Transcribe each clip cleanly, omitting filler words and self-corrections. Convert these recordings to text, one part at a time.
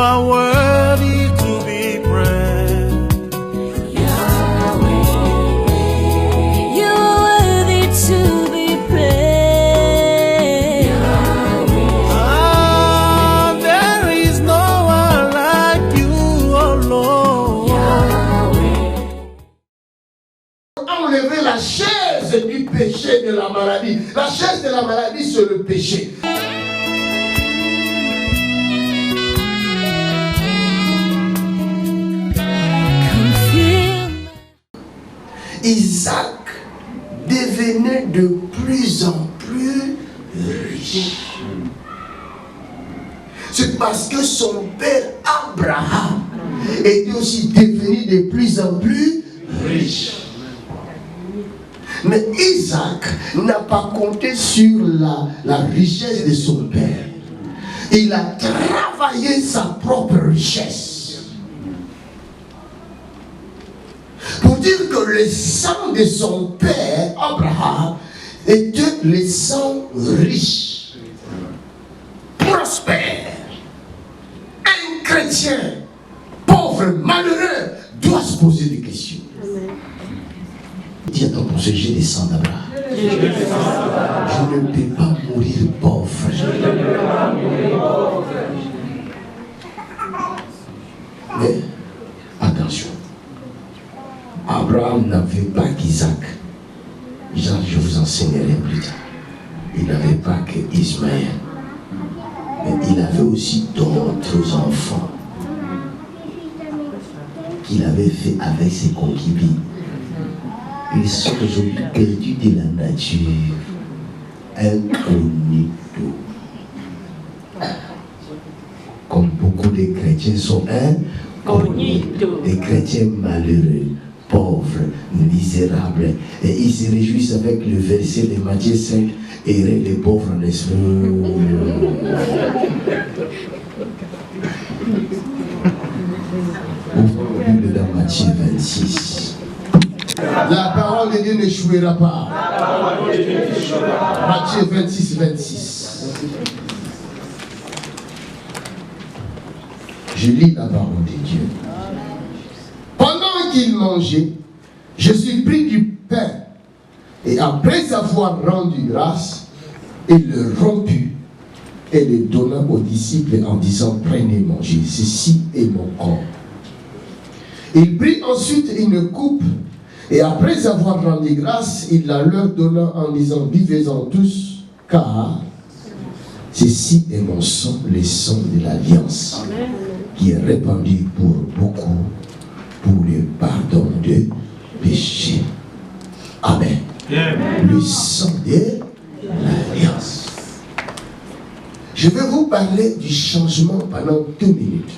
are worthy to be praised. Yahweh, you're worthy to be praised. Yahweh, Ah, there is no one like you, oh Lord. Yahweh. Enlever la chaise du péché de la maladie. La chaise de la maladie, c'est le péché. Isaac devenait de plus en plus riche. C'est parce que son père Abraham était aussi devenu de plus en plus riche. Mais Isaac n'a pas compté sur la richesse de son père. Il a travaillé sa propre richesse. Pour dire que le sang de son père, Abraham, était le sang riche, prospère. Un chrétien pauvre, malheureux, doit se poser des questions. Dis à ton prochain, j'ai des sangs d'Abraham. Je ne peux pas mourir pauvre. Mais attention, Abraham n'avait pas qu'Isaac. Je vous enseignerai plus tard. Il n'avait pas qu'Ismaël. Mais il avait aussi d'autres enfants qu'il avait fait avec ses concubines. Ils sont aujourd'hui perdus de la nature, inconnus. Comme beaucoup de chrétiens sont inconnus, des chrétiens malheureux, pauvres, misérables. Et ils se réjouissent avec le verset de Matthieu 5, errez les pauvres en esprit. Ouvrons la Bible dans Matthieu 26. La parole de Dieu n'échouera pas. Matthieu 26, 26. Je lis la parole de Dieu. Pendant qu'il mangeait, Jésus prit du pain et après avoir rendu grâce, il le romput et le donna aux disciples en disant, prenez, mangez, ceci est mon corps. Il prit ensuite une coupe et après avoir rendu grâce, il la leur donna en disant, buvez-en tous, car ceci est mon sang, le sang de l'alliance, qui est répandu pour beaucoup, pour le pardon de péché. Amen. Le sang de l'alliance. Je vais vous parler du changement pendant 2 minutes.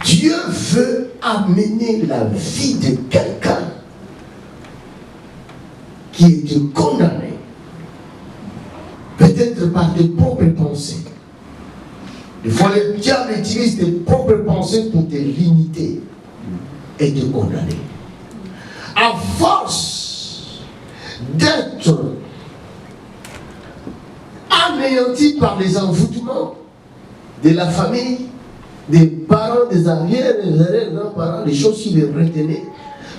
Dieu veut amener la vie de quelqu'un qui était condamné, peut-être par tes propres pensées. Des fois, le diable utilise tes propres pensées pour te limiter et te condamner. À force d'être anéanti par les envoûtements de la famille, des parents, des arrières, des arrière-grands-parents, des choses qui les retenaient,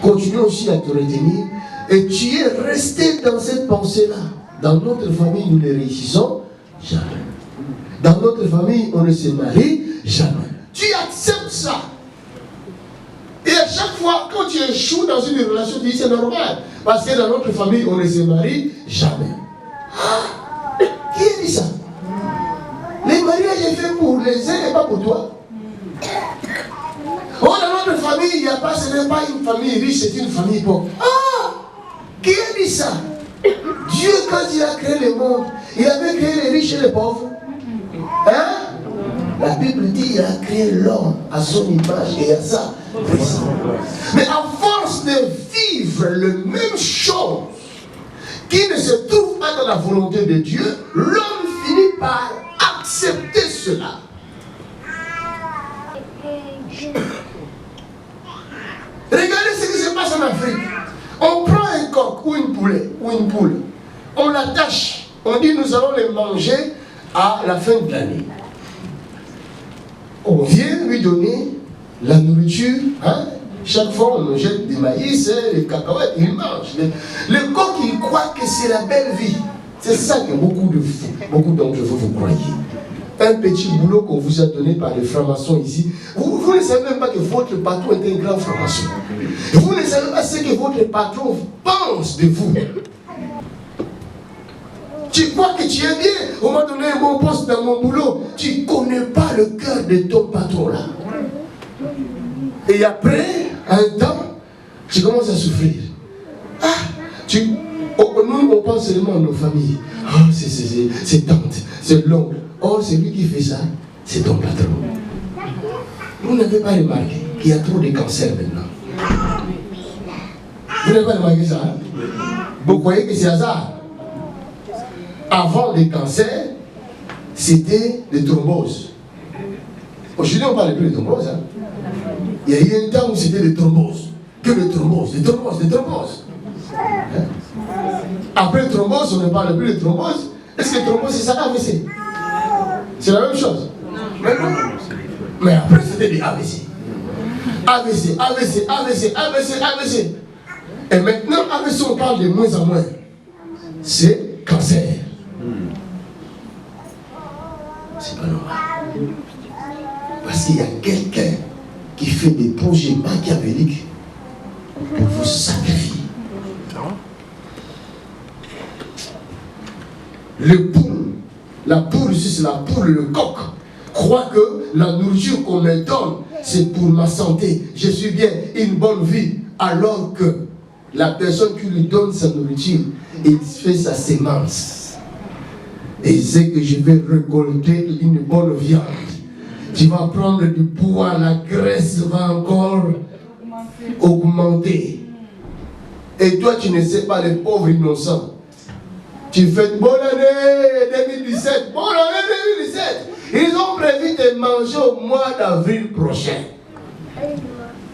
continuent aussi à te retenir. Et tu es resté dans cette pensée-là. Dans notre famille, nous ne réussissons jamais. Dans notre famille, on ne se marie jamais. Tu acceptes ça. Et à chaque fois, quand tu échoues dans une relation, tu dis c'est normal. Parce que dans notre famille, on ne se marie jamais. Ah, qui a dit ça? Les mariages sont faits pour les uns et pas pour toi. Oh, dans notre famille, il n'y a pas, ce n'est pas une famille riche, c'est une famille pauvre. Ah! Qui a dit ça? Dieu, quand il a créé le monde, il avait créé les riches et les pauvres. Hein? La Bible dit qu'il a créé l'homme à son image et à sa ressemblance. Mais à force de vivre les mêmes choses qui ne se trouvent pas dans la volonté de Dieu, l'homme finit par accepter cela. Regardez ce qui se passe en Afrique. On prend un coq ou une poule, on l'attache, on dit nous allons les manger à la fin de l'année. On vient lui donner la nourriture. Hein? Chaque fois, on jette des maïs, les cacahuètes, il mange. Le coq, il croit que c'est la belle vie. C'est ça que beaucoup d'entre vous croyez. Un petit boulot qu'on vous a donné par les francs-maçons ici, vous ne savez même pas que votre patron est un grand franc-maçon. Vous ne savez pas ce que votre patron pense de vous. Tu crois que tu es bien, on m'a donné un bon poste dans mon boulot. Tu ne connais pas le cœur de ton patron là. Et après, un temps, tu commences à souffrir. Nous, on pense seulement à nos familles. C'est tante, c'est l'oncle. Oh, c'est lui qui fait ça, c'est ton patron. Vous n'avez pas remarqué qu'il y a trop de cancers maintenant. Vous n'avez pas remarqué ça? Hein? Vous croyez que c'est hasard? Avant les cancers, c'était des thromboses. Aujourd'hui, on ne parle plus de thromboses. Hein? Il y a eu un temps où c'était des thromboses. Que des thromboses, des thromboses, des thromboses. Hein? Après thrombose, on ne parle plus de thrombose. Est-ce que thrombose, c'est ça, AVC? C'est la même chose. Mais après, c'était des AVC. AVC, AVC, AVC, AVC, AVC. Et maintenant, AVC, on parle de moins en moins. C'est cancer. C'est pas normal. Parce qu'il y a quelqu'un qui fait des projets machiavéliques pour vous sacrifier. Le poule, la poule ici, c'est la poule, le coq, croit que la nourriture qu'on me donne, c'est pour ma santé. Je suis bien, une bonne vie. Alors que la personne qui lui donne sa nourriture, il fait sa sémence. Et c'est que je vais récolter une bonne viande. Tu vas prendre du poids, la graisse va encore augmenter. Et toi, tu ne sais pas, les pauvres innocents. Tu fais bonne année 2017, bonne année 2017. Ils ont prévu de manger au mois d'avril prochain.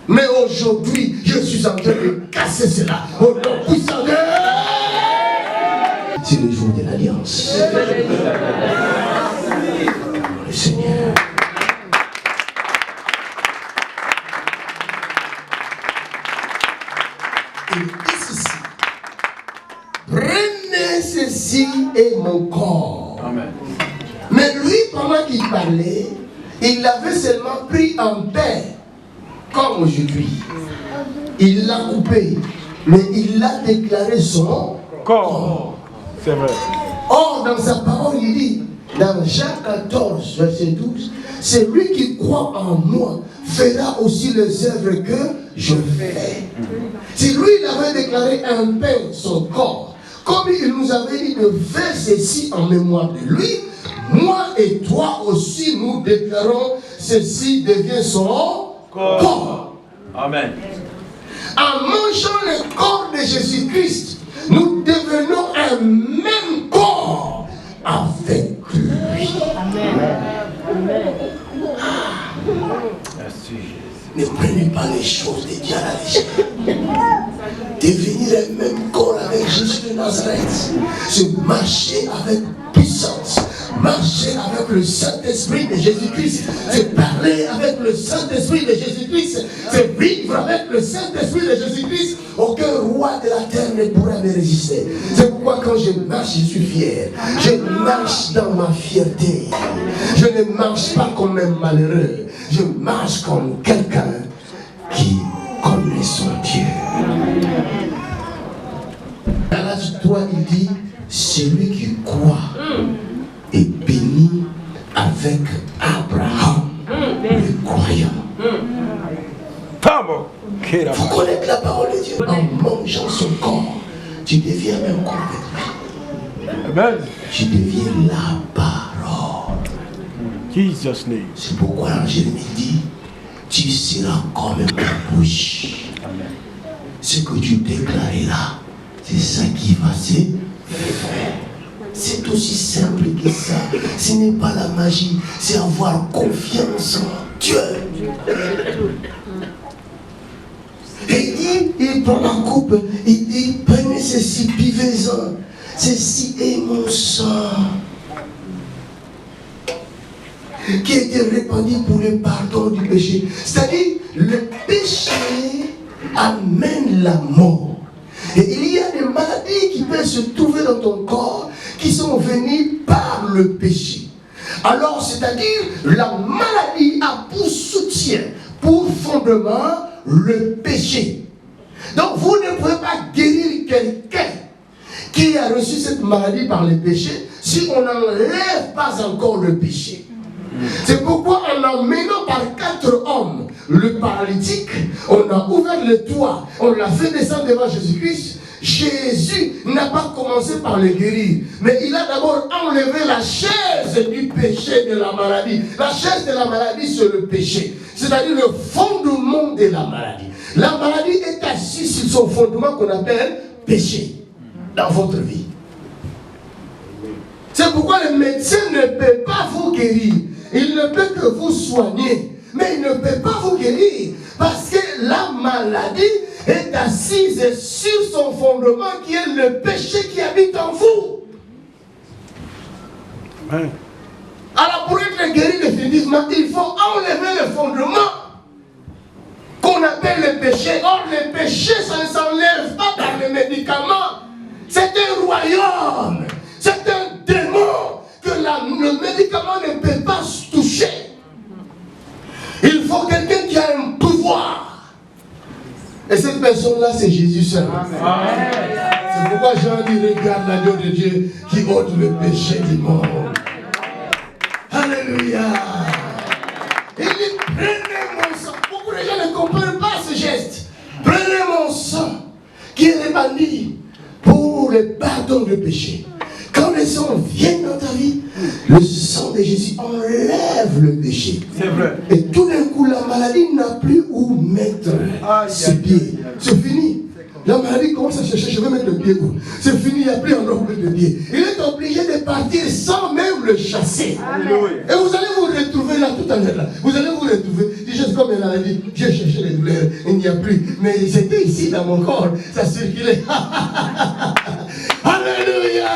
Mais aujourd'hui, je suis en train de casser cela. Au nom puissant de... C'est le jour de l'alliance. Le Seigneur. Et ici, prenez ceci et mon corps. Amen. Mais lui, pendant qu'il parlait, il l'avait seulement pris en pain, comme aujourd'hui. Il l'a coupé, mais il l'a déclaré son corps. C'est vrai. Or, dans sa parole, il dit, dans Jean 14, verset 12, celui qui croit en moi fera aussi les œuvres que je fais. Si lui, il avait déclaré un pain, son corps, comme il nous avait dit de faire ceci en mémoire de lui, moi et toi aussi, nous déclarons ceci devient son corps. Amen. En mangeant le corps de Jésus-Christ, nous devenons un même corps avec lui. Amen. Merci. Ne prenez pas les choses de Dieu à la légère. Devenir un même corps avec Jésus de Nazareth, c'est marcher avec puissance, marcher avec le Saint-Esprit de Jésus-Christ, c'est parler avec le Saint-Esprit de Jésus-Christ, c'est vivre avec le Saint-Esprit de Jésus-Christ. Aucun roi de la terre ne pourra me résister. C'est pourquoi quand je marche, je suis fier. Je marche dans ma fierté. Je ne marche pas comme un malheureux. Je marche comme quelqu'un qui connaît son Dieu. Galates 3, il dit, celui qui croit est béni avec Abraham, le croyant. Vous connaissez la parole de Dieu. En mangeant son corps, tu deviens même corps avec lui. Amen. Tu deviens la parole. Jesus name. C'est pourquoi Jérémie dit, tu seras comme ma bouche. Ce que tu déclareras, c'est ça qui va se faire. C'est aussi simple que ça. Ce n'est pas la magie, c'est avoir confiance en Dieu. Et il prend la coupe, il dit, prenez ceci, buvez-en. Ceci est mon sang. qui a été répandue pour le pardon du péché. C'est-à-dire, le péché amène la mort. Et il y a des maladies qui peuvent se trouver dans ton corps qui sont venues par le péché. Alors, c'est-à-dire, la maladie a pour soutien, pour fondement, le péché. Donc, vous ne pouvez pas guérir quelqu'un qui a reçu cette maladie par le péché si on n'enlève pas encore le péché. C'est pourquoi en emmenant par 4 hommes le paralytique, on a ouvert le toit, on l'a fait descendre devant Jésus-Christ. Jésus n'a pas commencé par le guérir, mais il a d'abord enlevé la chaise du péché de la maladie. La chaise de la maladie, c'est le péché, c'est-à-dire le fondement de la maladie. La maladie est assise sur son fondement qu'on appelle péché dans votre vie. C'est pourquoi le médecin ne peut pas vous guérir. Il ne peut que vous soigner, mais il ne peut pas vous guérir parce que la maladie est assise sur son fondement qui est le péché qui habite en vous. Amen. Alors pour être guéri définitivement, il faut enlever le fondement qu'on appelle le péché. Or le péché, ça ne s'enlève pas par les médicaments. C'est un royaume, c'est un démon que le médicament ne peut pas toucher. Il faut quelqu'un qui a un pouvoir. Et cette personne-là, c'est Jésus seul. C'est pourquoi Jean dit, regarde l'agneau de Dieu qui ôte le péché du monde. Alléluia. Il dit, prenez mon sang. Beaucoup de gens ne comprennent pas ce geste. Prenez mon sang qui est répandu pour le pardon du péché. Quand le sang vient dans ta vie, le sang de Jésus enlève le péché. C'est vrai. Et tout d'un coup, la maladie n'a plus où mettre ses pieds. C'est fini. La maladie commence à chercher, je vais mettre le pied où. C'est fini, il n'y a plus un nombre de pieds. Il est obligé de partir sans même le chasser. Alléluia. Et vous allez vous retrouver là tout à l'heure. Vous allez vous retrouver. Juste comme elle a dit, j'ai cherché les douleurs, il n'y a plus. Mais c'était ici dans mon corps, ça circulait. Alléluia.